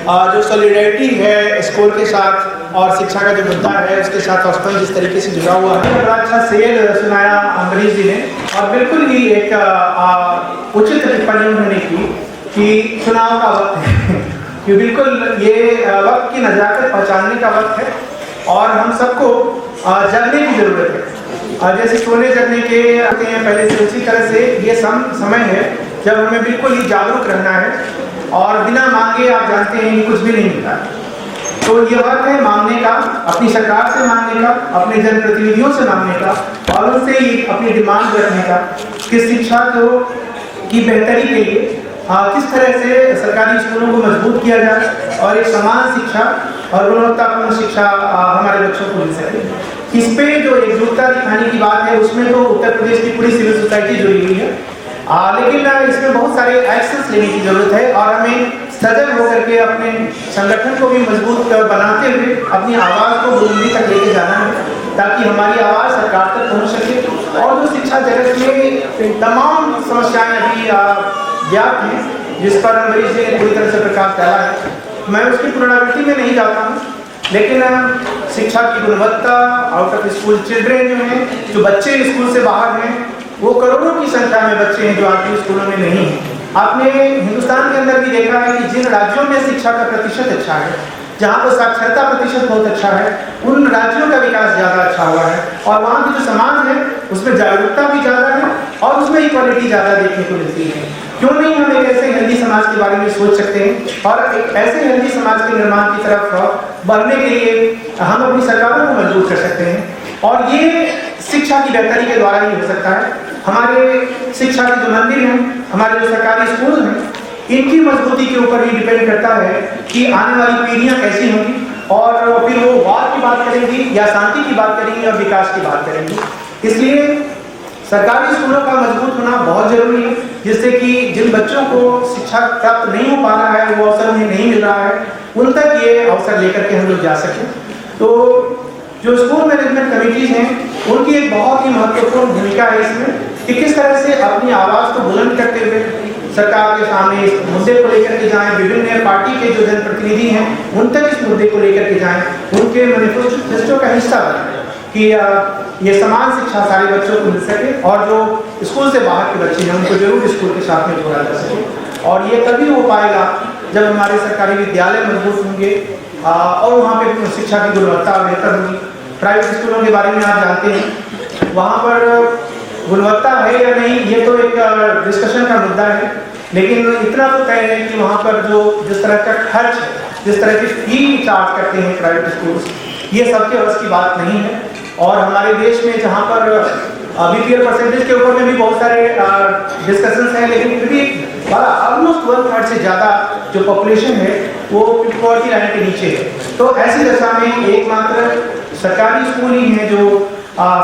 जो सॉलिडरिटी है स्कूल के साथ और शिक्षा का जो मुद्दा है उसके साथ हॉस्पिटल जिस तरीके से जुड़ा हुआ है, बड़ा अच्छा सेल सुनाया अम्बरीश जी ने। और बिल्कुल ही एक उचित टिप्पणी उन्होंने की कि चुनाव का वक्त है कि बिल्कुल ये वक्त की नज़ाकत पहचानने का वक्त है और हम सबको जगने की ज़रूरत है। जैसे सोने जगने के आते हैं पहले से, उसी तरह से ये समय है जब हमें बिल्कुल ही जागरूक रहना है और बिना मांगे आप जानते हैं कि कुछ भी नहीं मिलता। तो ये वक्त है मांगने का, अपनी सरकार से मांगने का, अपने जनप्रतिनिधियों से मांगने का और उनसे ही अपनी डिमांड रखने का कि शिक्षा की बेहतरी के लिए किस तरह से सरकारी स्कूलों को मजबूत किया जाए और एक समान शिक्षा और गुणवत्तापूर्ण शिक्षा हमारे बच्चों को मिल सके। इस पे जो एकजुटता दिखाने की बात है उसमें तो उत्तर प्रदेश की पूरी सिविल सोसाइटी जुड़ी हुई है, लेकिन इसमें बहुत सारे एक्शंस लेने की जरूरत है और हमें सजग होकर के अपने संगठन को भी मजबूत बनाते हुए अपनी आवाज़ को बुलंदी तक लेके जाना है ताकि हमारी आवाज़ सरकार तक पहुंच सके। और जो शिक्षा जगत में तमाम समस्याएं अभी ज्ञात हैं जिस पर अम्बरीश जी ने पूरी तरह से प्रकाश डाला है, मैं उसकी पुनरावृत्ति में नहीं जाता हूँ, लेकिन शिक्षा की गुणवत्ता, आउट ऑफ स्कूल चिल्ड्रेन जो हैं, जो बच्चे स्कूल से बाहर हैं, वो करोड़ों की संख्या में बच्चे हैं जो आपके स्कूलों में नहीं हैं। आपने हिंदुस्तान के अंदर भी देखा है कि जिन राज्यों में शिक्षा का प्रतिशत अच्छा है, जहाँ पर साक्षरता प्रतिशत बहुत अच्छा है, उन राज्यों का विकास ज़्यादा अच्छा हुआ है और वहाँ की जो समाज है उसमें जागरूकता भी ज़्यादा है और उसमें इक्वालिटी ज़्यादा देखने को मिलती है। क्यों नहीं हम एक ऐसे हेल्दी समाज के बारे में सोच सकते हैं और एक ऐसे हेल्दी समाज के निर्माण की तरफ बढ़ने के लिए हम अपनी सरकारों को मजबूर कर सकते हैं और ये शिक्षा की बेहतरी के द्वारा ही हो सकता है। हमारे शिक्षा के जो मंदिर हैं, हमारे जो सरकारी स्कूल हैं, इनकी मजबूती के ऊपर ही डिपेंड करता है कि आने वाली पीढ़ियां कैसी होंगी और फिर वो वाद की बात करेंगी या शांति की बात करेंगी और विकास की बात करेंगी। इसलिए सरकारी स्कूलों का मजबूत होना बहुत जरूरी है जिससे कि जिन बच्चों को शिक्षा प्राप्त नहीं हो पा रहा है, वो अवसर उन्हें नहीं मिल रहा है, उन तक ये अवसर लेकर के हम लोग जा सकें। तो जो स्कूल मैनेजमेंट कमेटीज हैं उनकी एक बहुत ही महत्वपूर्ण भूमिका है इसमें कि किस तरह से अपनी आवाज़ को बुलंद करते हुए सरकार के सामने इस मुद्दे को लेकर के जाएं, विभिन्न पार्टी के जो जनप्रतिनिधि हैं उन तक इस मुद्दे को लेकर के जाएं, उनके मैनिफेस्टो का हिस्सा बनें कि ये समान शिक्षा सारे बच्चों को मिल सके और जो स्कूल से बाहर के बच्चे हैं उनको जरूर स्कूल के साथ में जोड़ा जा सके। और ये तभी हो पाएगा जब हमारे सरकारी विद्यालय मजबूत होंगे और वहाँ पे शिक्षा की गुणवत्ता बेहतर होगी। प्राइवेट स्कूलों के बारे में आप जानते हैं, वहाँ पर गुणवत्ता है या नहीं ये तो एक डिस्कशन का मुद्दा है, लेकिन इतना तो तय है कि वहाँ पर जो जिस तरह का खर्च है, जिस तरह की फी चार्ज करते हैं प्राइवेट स्कूल्स, ये सबके बस की बात नहीं है। और हमारे देश में जहाँ पर बीपीएल परसेंटेज के ऊपर में भी बहुत सारे डिस्कशंस हैं, लेकिन फिर भी बड़ा ऑलमोस्ट 1/3 से ज़्यादा जो पॉपुलेशन है वो पॉवर्टी लाइन के नीचे है। तो ऐसी दशा में एकमात्र सरकारी स्कूल ही हैं जो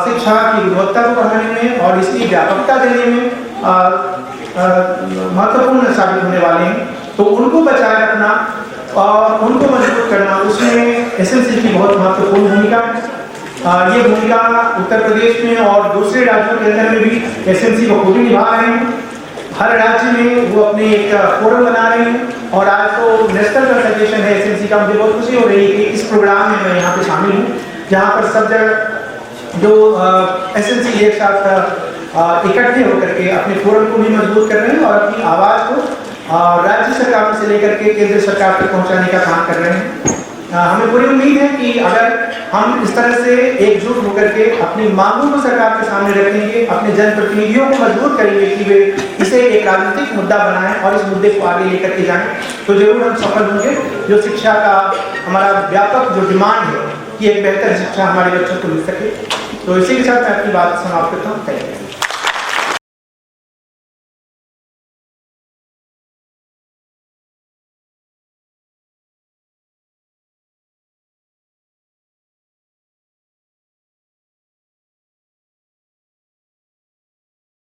शिक्षा की गुणवत्ता को बढ़ाने में और इसकी व्यापकता देने में महत्वपूर्ण साबित होने वाले हैं। तो उनको बचाए रखना और उनको मजबूत करना, उसमें एसएमसी की बहुत महत्वपूर्ण भूमिका है। ये भूमिका उत्तर प्रदेश में और दूसरे राज्यों के अंदर में भी एसएमसी बखूबी निभा रहे हैं। हर राज्य में वो अपने एक फोरम बना रहे हैं और आज तो नेशनल कंसल्टेशन है एसएमसी का। मुझे बहुत खुशी हो रही है कि इस प्रोग्राम में मैं यहाँ पे शामिल हूँ जहाँ पर सब जगह जो एसएमसी एक साथ इकट्ठे होकर के अपने फोरम को भी मजबूत कर रहे हैं और अपनी आवाज़ को राज्य सरकार से लेकर के केंद्र सरकार तक पहुँचाने का काम कर रहे हैं। हमें पूरी उम्मीद है कि अगर हम इस तरह से एकजुट होकर के अपनी मांगों को सरकार के सामने रखेंगे, अपने जनप्रतिनिधियों को मजबूत करेंगे कि वे इसे एक राजनीतिक मुद्दा बनाएं और इस मुद्दे को आगे लेकर के जाएं, तो जरूर हम सफल होंगे। जो शिक्षा का हमारा व्यापक जो डिमांड है कि एक बेहतर शिक्षा हमारे बच्चों को मिल सके। तो इसी के साथ मैं अपनी बात समाप्त करता हूँ। Thank you.